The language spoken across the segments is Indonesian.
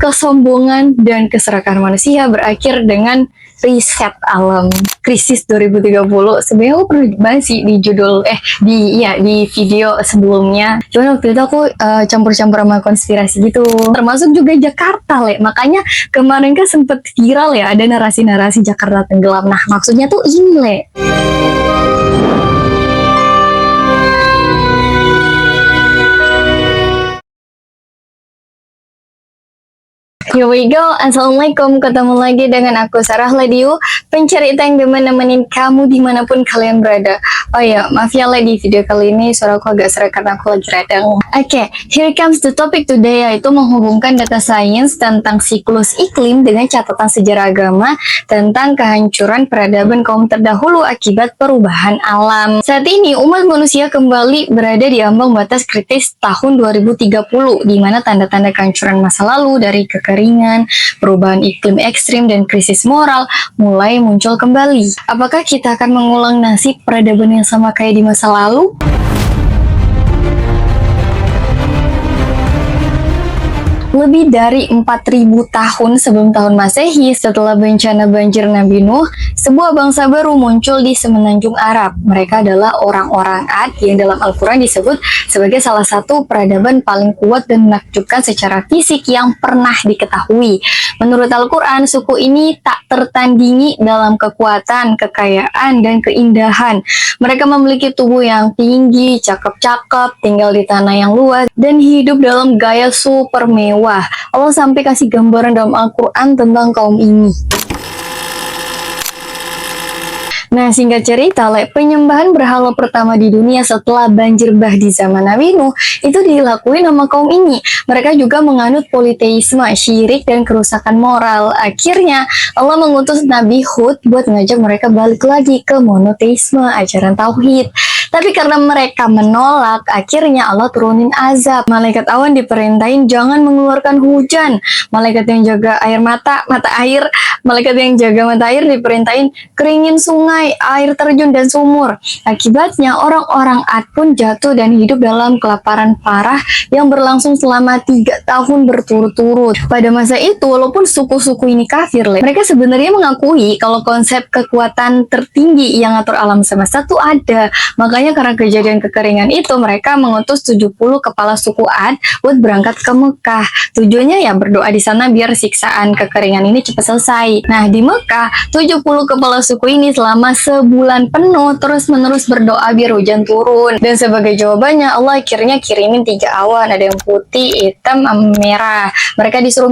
kesombongan dan keserakahan manusia berakhir dengan riset alam krisis 2030. Sebenarnya aku pernah bahas sih di judul di video sebelumnya. Cuman waktu itu aku campur-campur sama konspirasi gitu. Termasuk juga Jakarta, makanya kemarin kan sempet viral ya, ada narasi-narasi Jakarta tenggelam. Nah, maksudnya tuh ini, Here we go. Assalamualaikum, ketemu lagi dengan aku Sarah Ladiu, pencerita yang nemenin kamu dimanapun kalian berada. Oh ya, maaf ya di video kali ini suara aku agak serak karena aku lagi radang. Oke, here comes the topic today, yaitu menghubungkan data science tentang siklus iklim dengan catatan sejarah agama tentang kehancuran peradaban kaum terdahulu akibat perubahan alam. Saat ini umat manusia kembali berada di ambang batas kritis tahun 2030, di mana tanda-tanda kehancuran masa lalu dari kekeringan, perubahan iklim ekstrim, dan krisis moral mulai muncul kembali. Apakah kita akan mengulang nasib peradaban yang sama kayak di masa lalu? Lebih dari 4.000 tahun sebelum tahun Masehi, setelah bencana banjir Nabi Nuh, sebuah bangsa baru muncul di semenanjung Arab. Mereka adalah orang-orang Ad yang dalam Al-Quran disebut sebagai salah satu peradaban paling kuat dan menakjubkan secara fisik yang pernah diketahui. Menurut Al-Quran, suku ini tak tertandingi dalam kekuatan, kekayaan, dan keindahan. Mereka memiliki tubuh yang tinggi, cakep-cakep, tinggal di tanah yang luas, dan hidup dalam gaya super mewah. Allah sampai kasih gambaran dalam Al-Quran tentang kaum ini. Nah, singkat cerita, penyembahan berhala pertama di dunia setelah banjir bah di zaman Nabi Nuh itu dilakuin sama kaum ini. Mereka juga menganut politeisme, syirik, dan kerusakan moral. Akhirnya, Allah mengutus Nabi Hud buat ngajak mereka balik lagi ke monoteisme, ajaran tauhid. Tapi karena mereka menolak, akhirnya Allah turunin azab. Malaikat awan diperintahin jangan mengeluarkan hujan. Malaikat yang jaga mata air, malaikat yang jaga mata air diperintahin keringin sungai, air terjun, dan sumur. Akibatnya orang-orang Ad pun jatuh dan hidup dalam kelaparan parah yang berlangsung selama 3 tahun berturut-turut. Pada masa itu, walaupun suku-suku ini kafir, mereka sebenarnya mengakui kalau konsep kekuatan tertinggi yang ngatur alam semesta itu ada. Makanya karena kejadian kekeringan itu, mereka mengutus 70 kepala suku Ad buat berangkat ke Mekah. Tujuannya ya berdoa di sana biar siksaan kekeringan ini cepat selesai. Nah, di Mekah, 70 kepala suku ini selama sebulan penuh terus-menerus berdoa biar hujan turun. Dan sebagai jawabannya, Allah akhirnya kirimin 3 awan, ada yang putih, hitam, merah. Mereka disuruh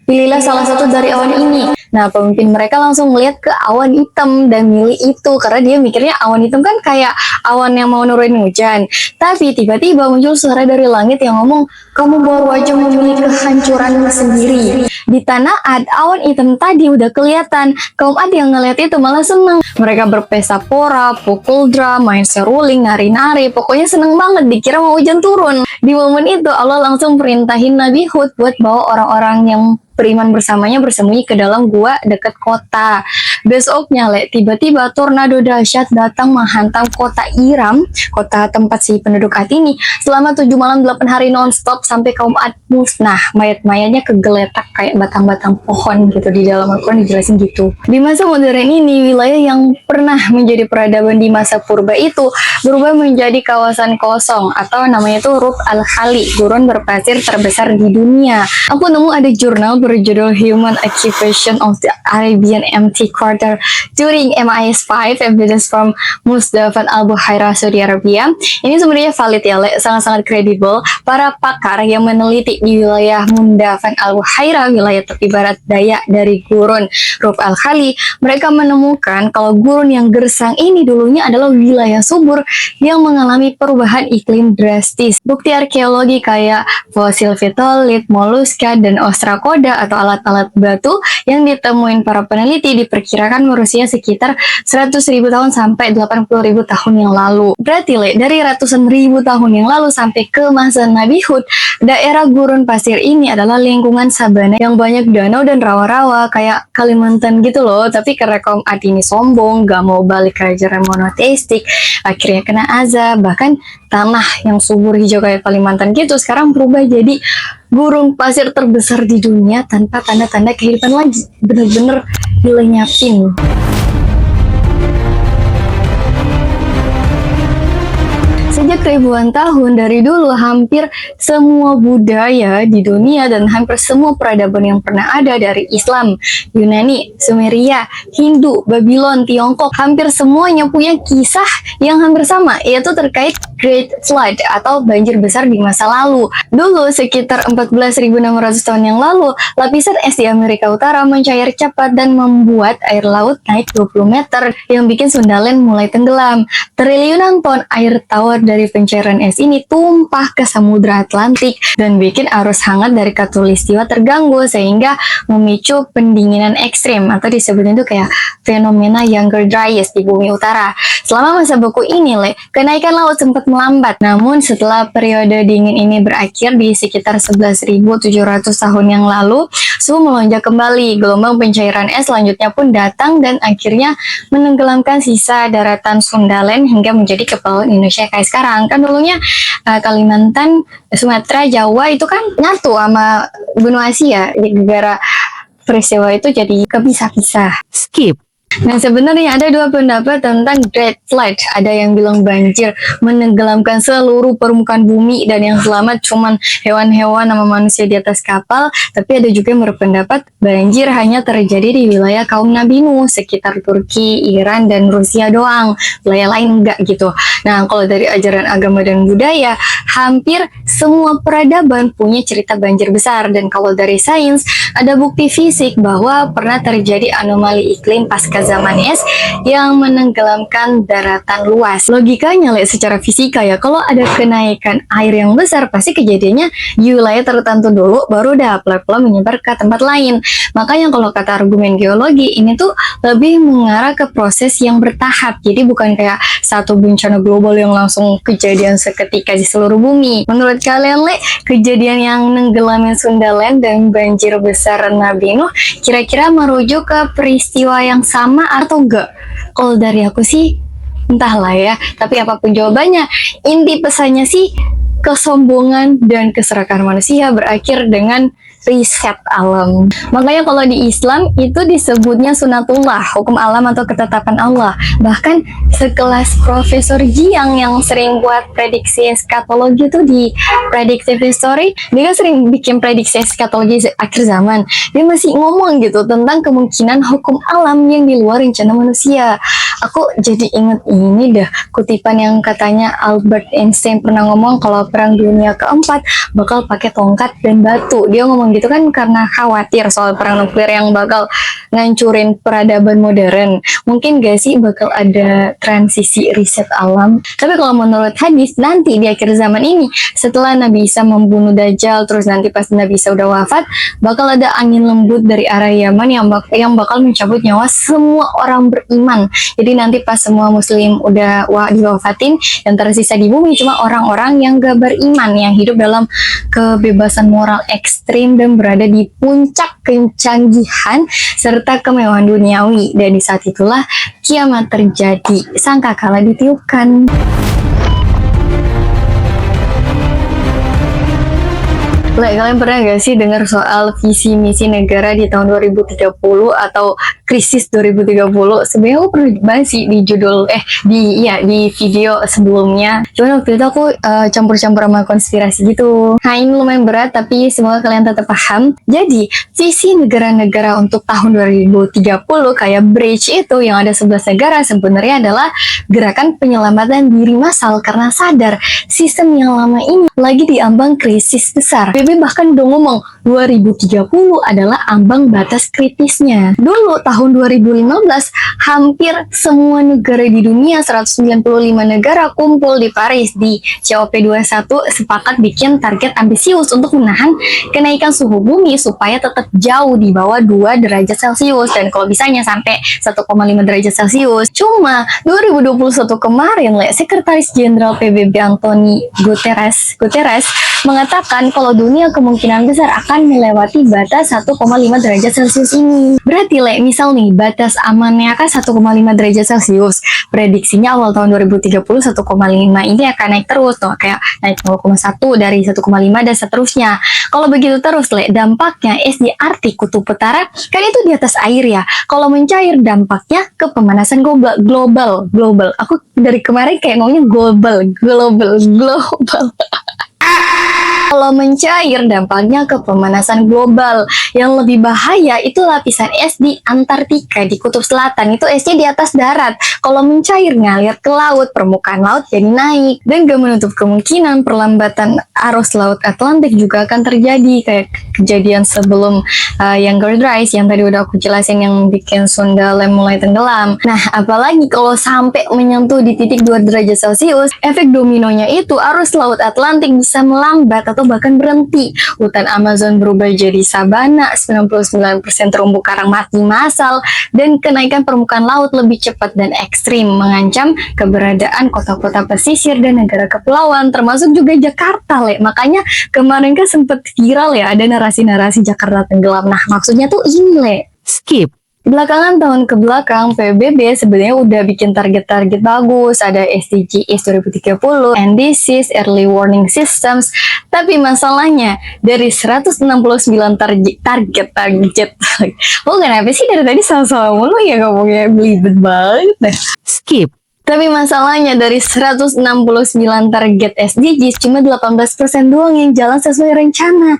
pilihlah salah satu dari awan ini. Nah, pemimpin mereka langsung melihat ke awan hitam dan milih itu karena dia mikirnya awan hitam kan kayak awan yang mau nurunin hujan. Tapi tiba-tiba muncul suara dari langit yang ngomong, kamu baru aja memilih kehancuranmu sendiri. Di tanah Ad, awan hitam tadi udah kelihatan. Kaum Ad yang ngeliat itu malah seneng. Mereka berpesta pora, pukul drum, main seruling, nari-nari. Pokoknya seneng banget, dikira mau hujan turun. Di momen itu Allah langsung perintahin Nabi Hud buat bawa orang-orang yang beriman bersamanya bersembunyi ke dalam gua dekat kota. Besoknya, tiba-tiba tornado dahsyat datang menghantam kota Iram, kota tempat si penduduk Ad ini, selama 7 malam 8 hari non-stop sampai kaum Ad musnah. Mayat-mayatnya kegeletak kayak batang-batang pohon gitu. Di dalam Al-Quran dijelasin gitu. Di masa modern ini, wilayah yang pernah menjadi peradaban di masa purba itu berubah menjadi kawasan kosong atau namanya itu Rub al-Khali, gurun berpasir terbesar di dunia. Aku nemu ada jurnal berjudul Human Occupation of the Arabian Empty Quarter during MIS 5 Evidence from Musdafan Al-Buhairah, Saudi Arabia. Ini sebenarnya valid ya, sangat-sangat kredibel. Para pakar yang meneliti di wilayah Mundafan Al-Buhairah, wilayah tepi barat daya dari gurun Rub al-Khali, mereka menemukan kalau gurun yang gersang ini dulunya adalah wilayah subur yang mengalami perubahan iklim drastis. Bukti arkeologi kayak fosil fitolit, moluska, dan ostrakoda atau alat-alat batu yang ditemuin para peneliti diperkirakan berusia sekitar 100.000 tahun sampai 80.000 tahun yang lalu. Berarti dari ratusan ribu tahun yang lalu sampai ke masa Nabi Hud, daerah gurun pasir ini adalah lingkungan sabana yang banyak danau dan rawa-rawa kayak Kalimantan gitu loh. Tapi karena kaum Ad ini sombong, gak mau balik ke ajaran monoteistik, akhirnya kena azab. Bahkan tanah yang subur hijau kayak Kalimantan gitu sekarang berubah jadi gurun pasir terbesar di dunia tanpa tanda-tanda kehidupan lagi. Bener-bener dilenyapin. Sejak ribuan tahun dari dulu, hampir semua budaya di dunia dan hampir semua peradaban yang pernah ada dari Islam, Yunani, Sumeria, Hindu, Babylon, Tiongkok, hampir semuanya punya kisah yang hampir sama, yaitu terkait Great Flood atau banjir besar di masa lalu. Dulu, sekitar 14.600 tahun yang lalu, lapisan es di Amerika Utara mencair cepat dan membuat air laut naik 20 meter yang bikin Sundaland mulai tenggelam. Triliunan ton air tawar dari pencairan es ini tumpah ke Samudra Atlantik dan bikin arus hangat dari Khatulistiwa terganggu sehingga memicu pendinginan ekstrim atau disebutnya itu kayak fenomena Younger Dryas di bumi utara. Selama masa beku ini, kenaikan laut sempat melambat. Namun setelah periode dingin ini berakhir di sekitar 11.700 tahun yang lalu, suhu melonjak kembali. Gelombang pencairan es selanjutnya pun datang dan akhirnya menenggelamkan sisa daratan Sundaland hingga menjadi kepulauan Indonesia kayak sekarang. Kan dulunya Kalimantan, Sumatera, Jawa itu kan nyatu sama benua Asia. Gara-gara peristiwa itu jadi kepisah-pisah. Skip. Nah, sebenarnya ada dua pendapat tentang Great Flood. Ada yang bilang banjir menenggelamkan seluruh permukaan bumi dan yang selamat cuman hewan-hewan sama manusia di atas kapal. Tapi ada juga yang berpendapat banjir hanya terjadi di wilayah kaum Nabi Nuh sekitar Turki, Iran, dan Rusia doang. Wilayah lain enggak gitu. Nah, kalau dari ajaran agama dan budaya, hampir semua peradaban punya cerita banjir besar. Dan kalau dari sains, ada bukti fisik bahwa pernah terjadi anomali iklim pasca zaman es yang menenggelamkan daratan luas. Logikanya secara fisika ya, kalau ada kenaikan air yang besar pasti kejadiannya di wilayah tertentu dulu baru udah pelan-pelan menyebar ke tempat lain. Makanya kalau kata argumen geologi ini tuh lebih mengarah ke proses yang bertahap. Jadi bukan kayak satu bencana global yang langsung kejadian seketika di seluruh bumi. Menurut kalian kejadian yang nenggelamin Sundaland dan banjir besar Nabi Nuh kira-kira merujuk ke peristiwa yang sama atau enggak? Kalau dari aku sih entahlah ya, tapi apapun jawabannya, inti pesannya sih kesombongan dan keserakahan manusia berakhir dengan riset alam. Makanya kalau di Islam itu disebutnya sunatullah, hukum alam atau ketetapan Allah. Bahkan sekelas Profesor Jiang yang sering buat prediksi eskatologi itu di Predictive History, dia kan sering bikin prediksi eskatologi akhir zaman. Dia masih ngomong gitu tentang kemungkinan hukum alam yang di luar rencana manusia. Aku jadi inget ini dah, kutipan yang katanya Albert Einstein pernah ngomong kalau perang dunia keempat bakal pakai tongkat dan batu. Dia ngomong gitu kan karena khawatir soal perang nuklir yang bakal ngancurin peradaban modern. Mungkin gak sih bakal ada transisi riset alam? Tapi kalau menurut hadis, nanti di akhir zaman ini, setelah Nabi Isa membunuh Dajjal, terus nanti pas Nabi Isa udah wafat, bakal ada angin lembut dari arah Yaman yang bakal mencabut nyawa semua orang beriman. Jadi nanti pas semua muslim udah diwafatin, yang tersisa di bumi cuma orang-orang yang gak beriman, yang hidup dalam kebebasan moral ekstrim dan berada di puncak kecanggihan serta kemewahan duniawi. Dan di saat itulah kiamat terjadi, sangkakala ditiupkan. Kalian pernah gak sih dengar soal visi misi negara di tahun 2030 atau krisis 2030? Sebenarnya aku pernah bahas sih di judul di video sebelumnya. Cuman waktu itu aku campur-campur sama konspirasi gitu. Nah, ini lumayan berat tapi semoga kalian tetap paham. Jadi, visi negara-negara untuk tahun 2030 kayak Bridge itu yang ada 11 negara sebenarnya adalah gerakan penyelamatan diri massal karena sadar sistem yang lama ini lagi diambang krisis besar. Bahkan udah ngomong 2030 adalah ambang batas kritisnya. Dulu tahun 2015 hampir semua negara di dunia, 195 negara kumpul di Paris di COP21 sepakat bikin target ambisius untuk menahan kenaikan suhu bumi supaya tetap jauh di bawah 2 derajat Celcius dan kalau bisanya sampai 1,5 derajat Celcius. Cuma 2021 kemarin Sekretaris Jenderal PBB Antonio Guterres mengatakan kalau dunia kemungkinan besar akan melewati batas 1,5 derajat Celcius ini. Berarti misal nih batas amannya kan 1,5 derajat Celcius. Prediksinya awal tahun 2030 1,5 ini akan naik terus tuh, kayak naik 0,1 dari 1,5 dan seterusnya. Kalau begitu terus dampaknya es di Arktik Kutub Utara kan itu di atas air ya. Kalau mencair dampaknya ke pemanasan global. Aku dari kemarin kayak ngomongnya global. Kalau mencair dampaknya ke pemanasan global. Yang lebih bahaya itu lapisan es di Antartika di Kutub Selatan. Itu esnya di atas darat. Kalau mencair ngalir ke laut, permukaan laut jadi naik. Dan gak menutup kemungkinan perlambatan arus laut Atlantik juga akan terjadi. Kayak kejadian sebelum Younger Dryas yang tadi udah aku jelasin yang bikin Sunda mulai tenggelam. Nah, apalagi kalau sampai menyentuh di titik 2 derajat Celcius, efek dominonya itu arus laut Atlantik bisa melambat atau bahkan berhenti. Hutan Amazon berubah jadi sabana, 99% terumbu karang mati massal, dan kenaikan permukaan laut lebih cepat dan ekstrim, mengancam keberadaan kota-kota pesisir dan negara kepulauan, termasuk juga Jakarta, Makanya kemarin kan sempet viral ya, ada narasi-narasi Jakarta tenggelam. Nah, maksudnya tuh ini, Skip. Belakangan tahun ke belakang, PBB sebenarnya udah bikin target-target bagus. Ada SDGs 2030, NDCs, Early Warning Systems. Tapi masalahnya, dari 169 target. Oh, kenapa sih dari tadi sama-sama mulu ya ngomongnya belibet banget deh. Skip. Tapi masalahnya dari 169 target SDGs, cuma 18% doang yang jalan sesuai rencana.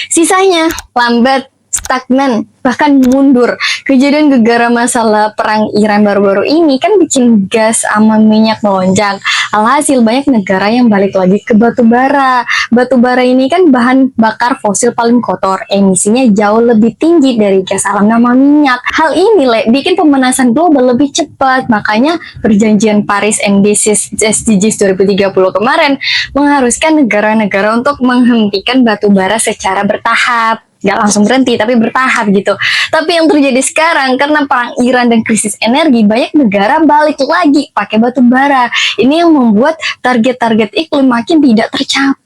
Sisanya lambat, stagnan, bahkan mundur. Kejadian gegara masalah perang Iran baru-baru ini kan bikin gas sama minyak melonjak. Alhasil banyak negara yang balik lagi ke batu bara. Batu bara ini kan bahan bakar fosil paling kotor. Emisinya jauh lebih tinggi dari gas alam nama minyak. Hal ini bikin pemanasan global lebih cepat. Makanya perjanjian Paris SDGs 2030 kemarin mengharuskan negara-negara untuk menghentikan batu bara secara bertahap. Gak langsung berhenti, tapi bertahap gitu. Tapi yang terjadi sekarang, karena perang Iran dan krisis energi, banyak negara balik lagi pakai batu bara. Ini yang membuat target-target iklim makin tidak tercapai.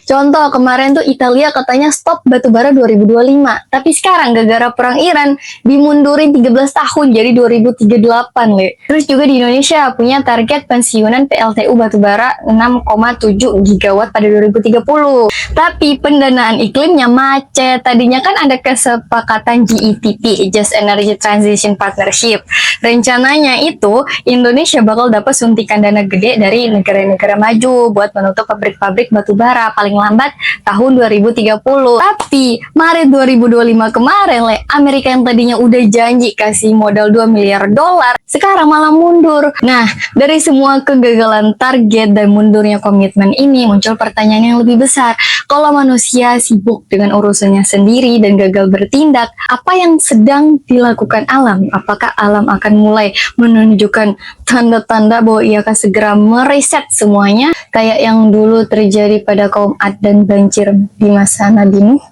Contoh, kemarin tuh Italia katanya stop batu bara 2025. Tapi sekarang, gara-gara perang Iran, dimundurin 13 tahun, jadi 2038, Terus juga di Indonesia punya target pensiunan PLTU batu bara 6,7 gigawatt pada 2030. Tapi pendanaan iklimnya macet. Tadinya kan ada kesepakatan GETP, Just Energy Transition Partnership. Rencananya itu Indonesia bakal dapat suntikan dana gede dari negara-negara maju buat menutup pabrik-pabrik batu bara paling lambat tahun 2030. Tapi Maret 2025 kemarin, Amerika yang tadinya udah janji kasih modal 2 miliar dolar, sekarang malah mundur. Nah, dari semua kegagalan target dan mundurnya komitmen ini muncul pertanyaan yang lebih besar. Kalau manusia sibuk dengan urusannya sendiri dan gagal bertindak, apa yang sedang dilakukan alam? Apakah alam akan mulai menunjukkan tanda-tanda bahwa ia akan segera mereset semuanya, kayak yang dulu terjadi pada kaum Ad dan banjir di masa Nabi Nuh?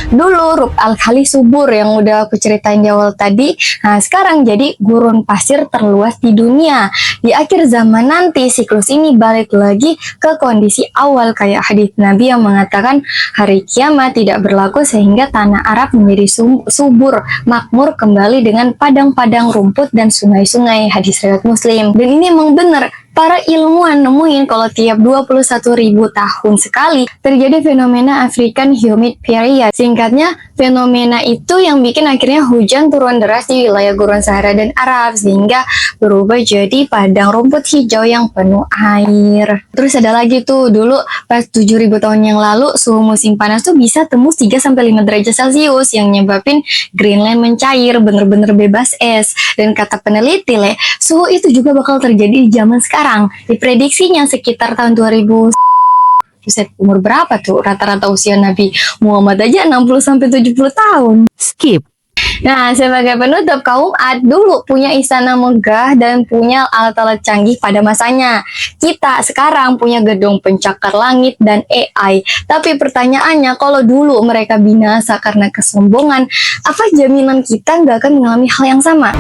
Dulu Rub al-Khali subur yang udah aku ceritain di awal tadi. Nah, sekarang jadi gurun pasir terluas di dunia. Di akhir zaman nanti siklus ini balik lagi ke kondisi awal, kayak hadits Nabi yang mengatakan hari kiamat tidak berlaku sehingga tanah Arab menjadi subur, makmur kembali dengan padang-padang rumput dan sungai-sungai. Hadis riwayat Muslim. Dan ini emang bener. Para ilmuwan nemuin kalau tiap 21.000 tahun sekali terjadi fenomena African Humid Period. Singkatnya, fenomena itu yang bikin akhirnya hujan turun deras di wilayah Gurun Sahara dan Arab sehingga berubah jadi padang rumput hijau yang penuh air. Terus ada lagi tuh, dulu pas 7.000 tahun yang lalu suhu musim panas tuh bisa tembus 3-5 derajat Celcius yang nyebabin Greenland mencair, bener-bener bebas es. Dan kata peneliti, suhu itu juga bakal terjadi di zaman sekarang. Diprediksinya sekitar tahun 2000. Buset, umur berapa tuh rata-rata usia Nabi Muhammad aja 60-70 tahun. Skip. Nah, sebagai penutup, kaum Ad dulu punya istana megah dan punya alat-alat canggih pada masanya. Kita sekarang punya gedung pencakar langit dan AI. Tapi pertanyaannya, kalau dulu mereka binasa karena kesombongan, apa jaminan kita nggak akan mengalami hal yang sama?